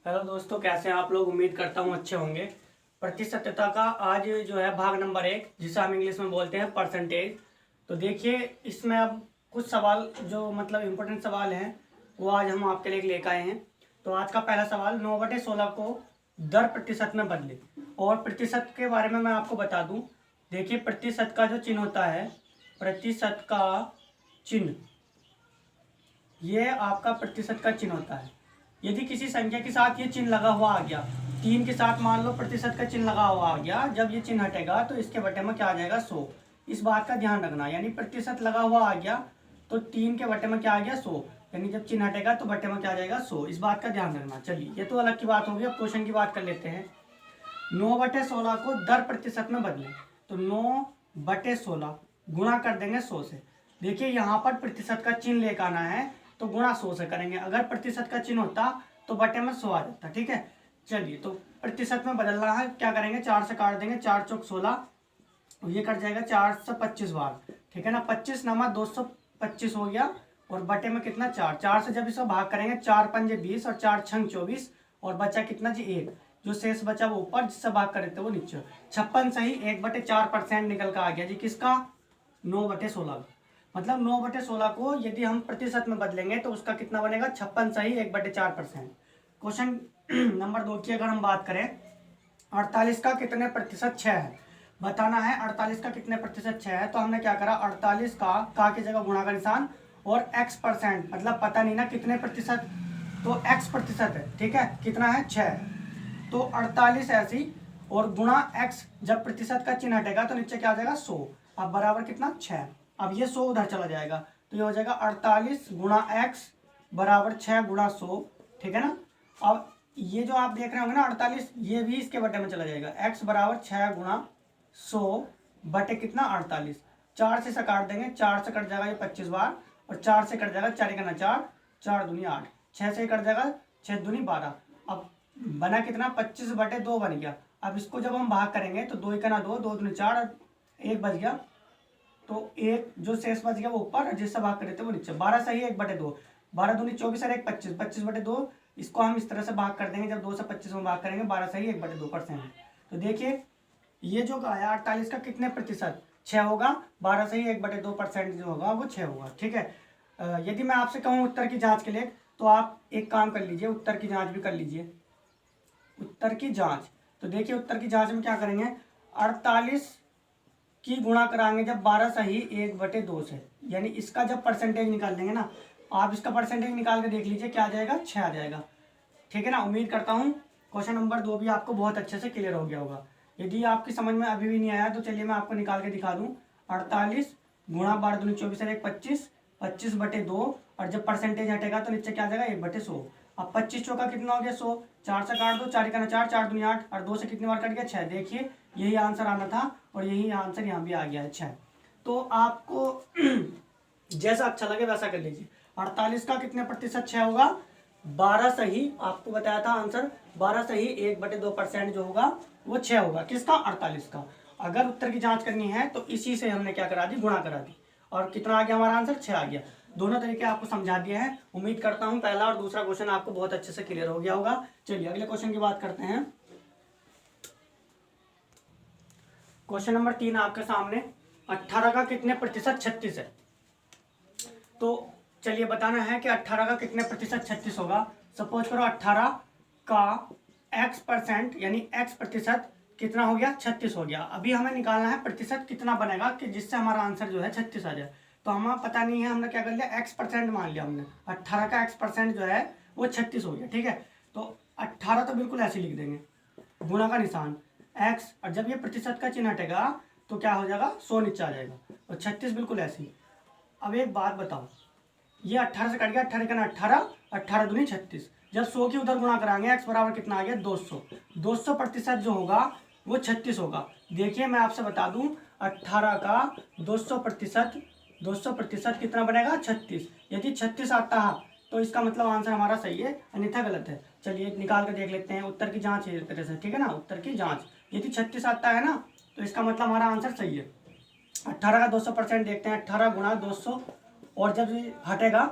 Hello दोस्तों, कैसे हैं आप लोग। उम्मीद करता हूँ अच्छे होंगे। प्रतिशतता का आज जो है भाग नंबर 1, जिसे हम इंग्लिश में बोलते हैं परसेंटेज। तो देखिए, इसमें अब कुछ सवाल जो मतलब इम्पोर्टेंट सवाल हैं वो आज हम आपके लिए लेकर आए हैं। तो आज का पहला सवाल, 9/16 को दर प्रतिशत में बदले। और प्रतिशत के बारे में मैं आपको बता दूं। देखिए, प्रतिशत का जो चिन्ह होता है, प्रतिशत का चिन्ह, ये आपका प्रतिशत का चिन्ह होता है। यदि किसी संख्या के साथ ये चिन्ह लगा हुआ आ गया, 3 के साथ मान लो प्रतिशत का चिन्ह लगा हुआ आ गया, जब ये चिन्ह हटेगा तो इसके बटे में क्या आ जाएगा, 100। इस बात का ध्यान रखना, यानी प्रतिशत लगा हुआ आ गया तो 3 के बटे में क्या आ गया, 100। यानी जब चिन्ह हटेगा तो बटे में क्या आ जाएगा, 100। इस बात का ध्यान रखना। चलिए, ये तो अलग की बात होगी। अब क्वेश्चन की बात कर लेते हैं। 9/16 को दर प्रतिशत में बदले। तो 9/16 गुणा कर देंगे 100 से। देखिए, यहाँ पर प्रतिशत का चिन्ह लेकर आना है तो गुणा 100 से करेंगे। अगर प्रतिशत का चिन्ह होता तो बटे में 100 आ जाता। ठीक है, चलिए, तो प्रतिशत में बदलना है, क्या करेंगे, 4 से काट देंगे। 4 चौक 16, ये कट जाएगा 4 से 25 बार। ठीक है ना, 25 नमा 225 हो गया। और बटे में कितना, 4। 4 से जब इसको भाग करेंगे, 4 पंजे 20 और 4 छंग 24, और बचा कितना जी, 1। जो शेष बचा वो ऊपर, जिससे भाग कर देते वो नीचे। 56 सही 1/4% निकल कर आ गया जी, किसका, 9/16। मतलब 9/16 को यदि हम प्रतिशत में बदलेंगे तो उसका कितना बनेगा, 56 सही 1/4%। क्वेश्चन नंबर 2 की अगर हम बात करें, 48 का कितने प्रतिशत 6 है, बताना है। 48 का कितने प्रतिशत 6 है, तो हमने क्या करा, 48 का की जगह गुणा का निशान और x%, मतलब पता नहीं ना कितने प्रतिशत, तो x प्रतिशत है। ठीक है, कितना है, 6 है। तो 48 ऐसी और गुणा x, जब प्रतिशत का चिन्ह हटेगा तो नीचे क्या आ जाएगा, 100। अब बराबर कितना, 6। अब ये 100 उधर चला जाएगा तो ये हो जाएगा 48 गुणा x बराबर 6 गुणा 100। ठीक है ना। अब ये जो आप देख रहे होंगे ना 48, ये भी इसके बटे में चला जाएगा। x बराबर 6 गुणा 100 बटे कितना, 48। 4 से काट देंगे, 4 से कट जाएगा ये 25 बार, और 4 से कट जाएगा 4 का 4, 4 दूनी 8, 6 से कट जाएगा 6 दूनी 12। अब बना कितना, 25/2 बन गया। अब इसको जब हम भाग करेंगे तो 2 का 2, 2 दूनी 4 और 1 बच गया। तो एक जो शेष बच गया वो ऊपर, जिससे भाग कर देते वो नीचे। 12 सही 1/2, 12 दूनी 24 और 1 25, 25/2। इसको हम इस तरह से भाग कर देंगे, जब 2 से 25 में भाग करेंगे, 12 सही 1/2%। तो देखिए, ये जो आया 48 का कितने प्रतिशत, 6 होगा। 12 सही 1/2% जो होगा वो 6 होगा। ठीक है, यदि मैं आपसे कहूँ उत्तर की जांच के लिए, तो आप एक काम कर लीजिए, उत्तर की जांच भी कर लीजिए। उत्तर की जांच, तो देखिए उत्तर की जांच में क्या करेंगे, 48 की गुणा कराएंगे जब 12 सही 1/2 से, यानी इसका जब परसेंटेज निकाल लेंगे ना, आप इसका परसेंटेज निकाल के देख लीजिए क्या आ जाएगा, 6 आ जाएगा। ठीक है ना। उम्मीद करता हूँ क्वेश्चन नंबर 2 भी आपको बहुत अच्छे से क्लियर हो गया होगा। यदि आपकी समझ में अभी भी नहीं आया तो चलिए मैं आपको निकाल के दिखा दूँ। 48 गुणा 12 दूनी 24 और 1 25, 25/2, और जब परसेंटेज हटेगा तो नीचे क्या आ जाएगा, 1/100। अब 25 चौका कितना हो गया, 100। 4 से काट दो, 4 का 4, 4 दूनी 8, और 2 से कितनी बार कट गया, 6। देखिए, यही आंसर आना था और यही आंसर यहाँ भी आ गया है, 6। तो आपको जैसा अच्छा लगे वैसा कर लीजिए। 48 का कितने प्रतिशत 6 होगा, 12 सही, आपको बताया था आंसर, 12 सही 1/2% जो होगा वो 6 होगा। किसका, 48 का। अगर उत्तर की जांच करनी है तो इसी से हमने क्या करा दी, गुणा करा दी, और कितना आ गया हमारा आंसर, 6 आ गया। दोनों तरीके आपको समझा दिए हैं। उम्मीद करता हूं पहला और दूसरा क्वेश्चन आपको बहुत अच्छे से क्लियर हो गया होगा। चलिए अगले क्वेश्चन की बात करते हैं। क्वेश्चन नंबर 3 आपके सामने, 18 का कितने प्रतिशत 36 है। तो चलिए बताना है कि 18 का कितने प्रतिशत 36 होगा। सपोज करो 18 का x% यानी x प्रतिशत कितना हो गया, 36 हो गया। अभी हमें निकालना है प्रतिशत कितना बनेगा कि जिससे हमारा आंसर जो है 36 आ जाए। तो हमें पता नहीं है, हमने क्या कर लिया, x% मान लिया हमने। 18 का x% जो है वो 36 हो गया। ठीक है, तो 18 तो बिल्कुल ऐसे लिख देंगे, गुणा का निशान x, और जब ये प्रतिशत का चिन्ह हटेगा तो क्या हो जाएगा, 100 नीचे आ जाएगा, और 36 बिल्कुल ऐसे ही। अब एक बात बताओ, ये 18 से कट गया, 18 का 18, 18 दूनी 36। जब 100 की उधर गुणा कराएंगे, x बराबर कितना आ गया, 200। 200 प्रतिशत जो होगा वो 36 होगा। देखिए मैं आपसे बता दूं, 18 का 200% कितना बनेगा, 36। यदि 36 आता है तो इसका मतलब आंसर हमारा सही है, अन्यथा गलत है। चलिए निकाल कर देख लेते हैं, उत्तर की जांच है इस तरह से। ठीक है ना, उत्तर की जांच, यदि 36 आता है ना तो इसका मतलब हमारा आंसर सही है। 18 का 200% देखते हैं, 18 गुणा 200, और जब ये हटेगा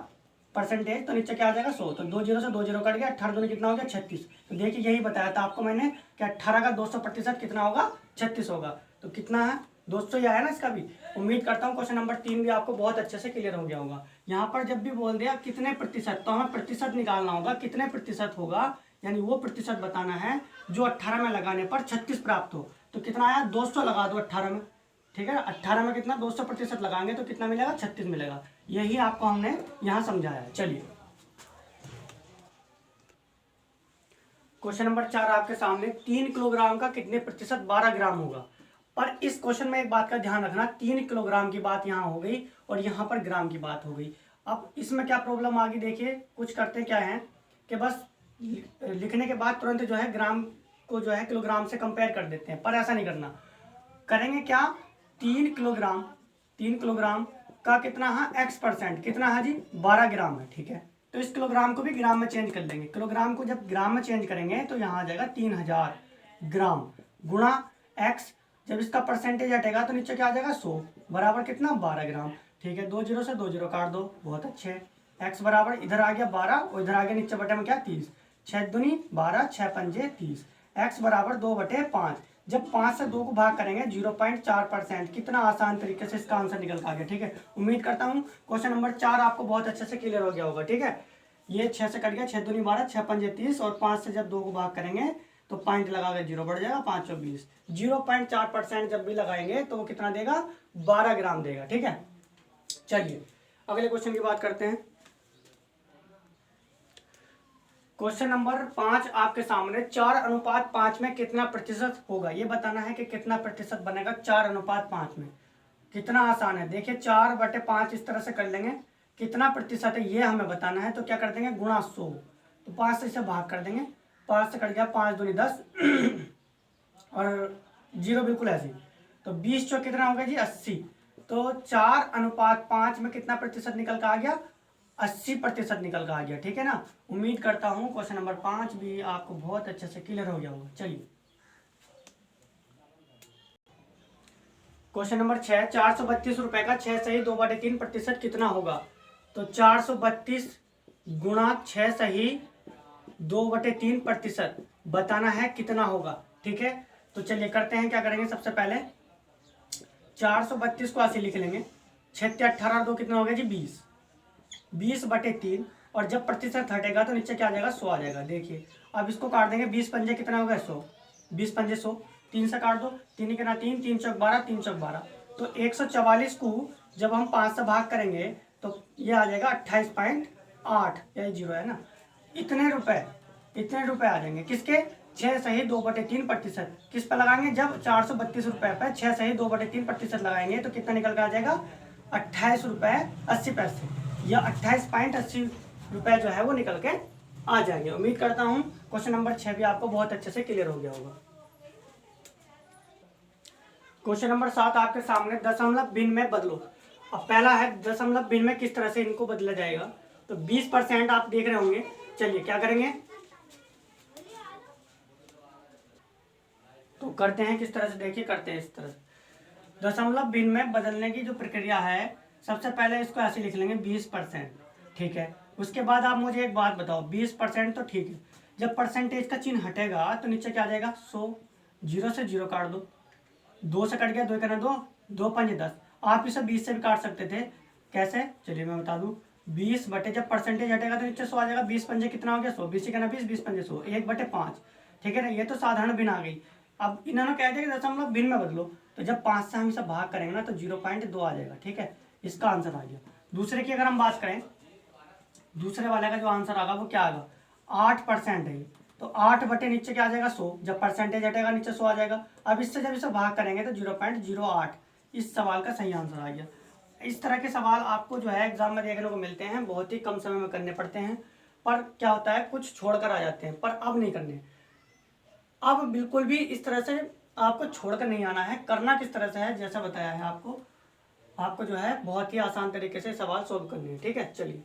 परसेंटेज, तो नीचे क्या आ जाएगा 100। तो 2 जीरो से 2 जीरो कट गया, 18 दूनी कितना हो गया 36। तो देखिए यही बताया था आपको मैंने कि 18 का 200% कितना होगा 36 होगा। तो कितना है 200 ही आया ना इसका भी। उम्मीद करता हूँ क्वेश्चन नंबर 3 भी आपको बहुत अच्छे से क्लियर हो गया होगा। यहाँ पर जब भी बोल दिया कितने प्रतिशत, तो हमें प्रतिशत निकालना होगा, कितने प्रतिशत होगा, यानी वो प्रतिशत बताना है जो 18 में लगाने पर 36 प्राप्त हो। तो कितना आया 200 लगा दो 18 में, ठीक है। 18 में कितना 200% लगाएंगे तो कितना मिलेगा 36 मिलेगा। यही आपको हमने यहाँ समझाया है। चलिए क्वेश्चन नंबर 4 आपके सामने, 3 किलोग्राम का कितने प्रतिशत 12 ग्राम होगा। पर इस क्वेश्चन में एक बात का ध्यान रखना, 3 किलोग्राम की बात यहाँ हो गई और यहाँ पर ग्राम की बात हो गई। अब इसमें क्या प्रॉब्लम आ गई, देखिए कुछ करते क्या है कि बस लिखने के बाद तुरंत जो है ग्राम को जो है किलोग्राम से कंपेयर कर देते हैं, पर ऐसा नहीं करना। करेंगे क्या, 3 किलोग्राम का कितना है x%, कितना है जी 12 ग्राम है, ठीक है। तो इस किलोग्राम को भी ग्राम में चेंज कर लेंगे। किलोग्राम को जब ग्राम में चेंज करेंगे तो यहाँ आ जाएगा 3000 ग्राम गुणा x, जब इसका परसेंटेज हटेगा तो नीचे क्या आ जाएगा 100 बराबर कितना 12 ग्राम, ठीक है। 2 जीरो से 2 जीरो काट दो, बहुत अच्छे। x बराबर इधर आ गया 12 और इधर आ गया नीचे बटे में क्या 30, 6 दूनी 12, 6 पंजे 30, x बराबर 2/5। जब 5 से 2 को भाग करेंगे 0.4%। कितना आसान तरीके से इसका आंसर निकल कर आ गया, ठीक है। उम्मीद करता हूँ क्वेश्चन नंबर 4 आपको बहुत अच्छे से क्लियर हो गया होगा, ठीक है। ये 6 से कट गया, 6 दूनी 12, 6 पंजे 30 और 5 से जब 2 को भाग करेंगे तो पॉइंट लगा के 0 बढ़ जाएगा, 5 और 20। 0.4% जब भी लगाएंगे तो वो कितना देगा 12 ग्राम देगा, ठीक है। चलिए अगले क्वेश्चन की बात करते हैं। क्वेश्चन नंबर 5 आपके सामने, 4:5 में कितना प्रतिशत होगा, ये बताना है कि कितना प्रतिशत बनेगा 4:5 में। कितना आसान है, देखिए 4/5 इस तरह से कर लेंगे, कितना प्रतिशत है ये हमें बताना है। तो क्या कर देंगे गुणा 100, तो 5 से इसे भाग कर देंगे, 5 से कट गया 5 दूनी 10 और 0 बिल्कुल ऐसे। तो 20 चौक कितना होगा जी 80। तो 4:5 में कितना प्रतिशत निकल कर आ गया 80% निकल कर आ गया, ठीक है ना। उम्मीद करता हूं क्वेश्चन नंबर 5 भी आपको बहुत अच्छे से क्लियर हो गया होगा। चलिए क्वेश्चन नंबर 6, 432 रुपए का 6 सही 2/3% कितना होगा। तो 432 गुणा 6 सही 2/3% बताना है कितना होगा, ठीक है। तो चलिए करते हैं, क्या करेंगे सबसे पहले 432 को ऐसे लिख लेंगे, 6 18 2 कितना हो गया जी 20/3 और जब प्रतिशत हटेगा तो नीचे क्या आ जाएगा 100 आ जाएगा। देखिए अब इसको काट देंगे, 20 पंजे कितना हो गया 100, 20 पंजे 100, 3 से काट दो, 3 कितना 3, 3 चौक 12, 3 चौक 12। तो 144 को जब हम 5 से भाग करेंगे तो ये आ जाएगा 28.8, यही 0 है ना। इतने रुपए आ जाएंगे किसके, 6 सही 2/3%। किस पे लगाएंगे, जब 432 रुपए पे 6 सही 2/3% लगाएंगे तो कितना निकल कर आ जाएगा 28 रुपए 80 पैसे, या 28.80 रुपए जो है वो निकल के आ जाएंगे। उम्मीद करता हूँ क्वेश्चन नंबर 6 भी आपको बहुत अच्छे से क्लियर हो गया होगा। क्वेश्चन नंबर 7 आपके सामने, दशमलव भिन्न में बदलो। अब पहला है दशमलव भिन्न में किस तरह से इनको बदला जाएगा। तो 20% आप देख रहे होंगे, चलिए क्या करेंगे, तो करते हैं किस तरह से, देखिए करते हैं इस तरह से। दशमलव भिन्न में बदलने की जो प्रक्रिया है, सबसे पहले इसको ऐसे लिख लेंगे 20%, ठीक है। उसके बाद आप मुझे एक बात बताओ, 20% तो ठीक है, जब परसेंटेज का चिन्ह हटेगा तो नीचे क्या आ जाएगा 100, 0 से 0 काट दो, 2 से कट गया 2 करना 2, 2 पंजे 10। आप इसे 20 से भी काट सकते थे, कैसे चलिए मैं बता दूं, 20 बटे जब परसेंटेज हटेगा तो नीचे 100 आ जाएगा, 20 पंजे कितना हो गया 100, 20 कहना 20, 20 पंजे 100, 1/5, ठीक है ना। ये तो साधारण भिन्न आ गई। अब इन्होंने कह दिया कि दशमलव भिन्न में बदलो, तो जब 5 से हम इसे भाग करेंगे ना तो 0.2 आ जाएगा, ठीक है। इसका आंसर आ गया। दूसरे की अगर हम बात करें, दूसरे वाले का जो आंसर आएगा वो क्या आएगा 8% है। तो 8 बटे नीचे क्या आ जाएगा 100, जब परसेंटेज हटेगा नीचे 100 आ जाएगा। अब इससे जब इसे भाग करेंगे तो 0.08, इस सवाल का सही आंसर आ गया। इस तरह के सवाल आपको जो है एग्जाम में देखने को मिलते हैं, बहुत ही कम समय में करने पड़ते हैं, पर क्या होता है कुछ छोड़कर आ जाते हैं, पर अब नहीं करने। अब बिल्कुल भी इस तरह से आपको छोड़कर नहीं आना है, करना किस तरह से है जैसा बताया है आपको जो है बहुत ही आसान तरीके से सवाल सोल्व करने हैं, ठीक है। चलिए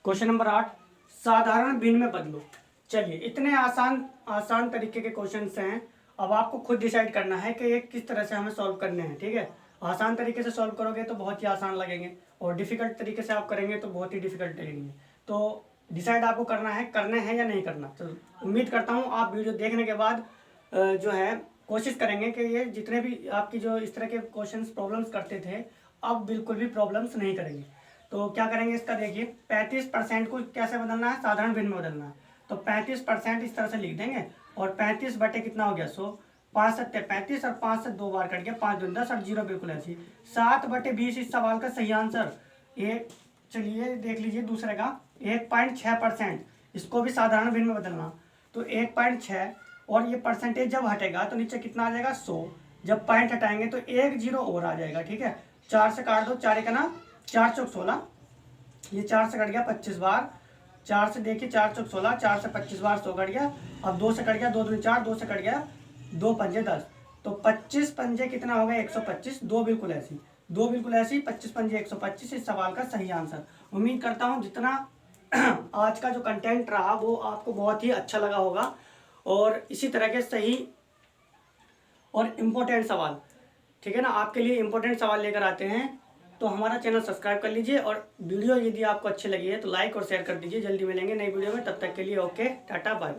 क्वेश्चन नंबर 8, साधारण भिन्न में बदलो। चलिए इतने आसान तरीके के क्वेश्चन हैं, अब आपको खुद डिसाइड करना है कि ये किस तरह से हमें सॉल्व करने हैं, ठीक है। आसान तरीके से सॉल्व करोगे तो बहुत ही आसान लगेंगे, और डिफ़िकल्ट तरीके से आप करेंगे तो बहुत ही डिफ़िकल्ट लगेंगे। तो डिसाइड आपको करना है या नहीं करना। तो उम्मीद करता हूँ आप वीडियो देखने के बाद जो है कोशिश करेंगे कि ये जितने भी आपकी जो इस तरह के क्वेश्चंस प्रॉब्लम्स करते थे, अब बिल्कुल भी प्रॉब्लम्स नहीं करेंगे। तो क्या करेंगे इसका देखिए, 35% को कैसे बदलना है, साधारण भिन्न में बदलना है। तो 35% इस तरह से लिख देंगे, और 35 बटे कितना हो गया 100, 5 सत्ते 35 और 5 से 2 बार कट गया, 5 दूनी 10 और 0 बिल्कुल ऐसी। 7/20 इस सवाल का सही आंसर। एक चलिए देख लीजिए दूसरे का, 1.6%, इसको भी साधारण भिन्न में बदलना। तो 1.6 और ये परसेंटेज जब हटेगा तो नीचे कितना आ जाएगा 100, जब पॉइंट हटाएंगे तो 1 0 और आ जाएगा। ठीक है, 4 से काट दो, 4 का ना 4 चौक 16, ये 4 से कट गया 25 बार, 4 से देखिए 4 चौक 16, 4 से 25 बार 100 कट गया। अब 2 से कट गया, 2 दूनी 4, 2 से कट गया 2 पंजे 10, तो 25 पंजे कितना हो गया 125, 2 बिल्कुल ऐसी, 2 बिल्कुल ऐसी, 25 पंजे 125 इस सवाल का सही आंसर। उम्मीद करता हूँ जितना आज का जो कंटेंट रहा वो आपको बहुत ही अच्छा लगा होगा, और इसी तरह के सही और इम्पोर्टेंट सवाल, ठीक है ना, आपके लिए इम्पोर्टेंट सवाल लेकर आते हैं। तो हमारा चैनल सब्सक्राइब कर लीजिए, और वीडियो यदि आपको अच्छी लगी है तो लाइक और शेयर कर दीजिए। जल्दी मिलेंगे नई वीडियो में, तब तक के लिए ओके, टाटा बाय।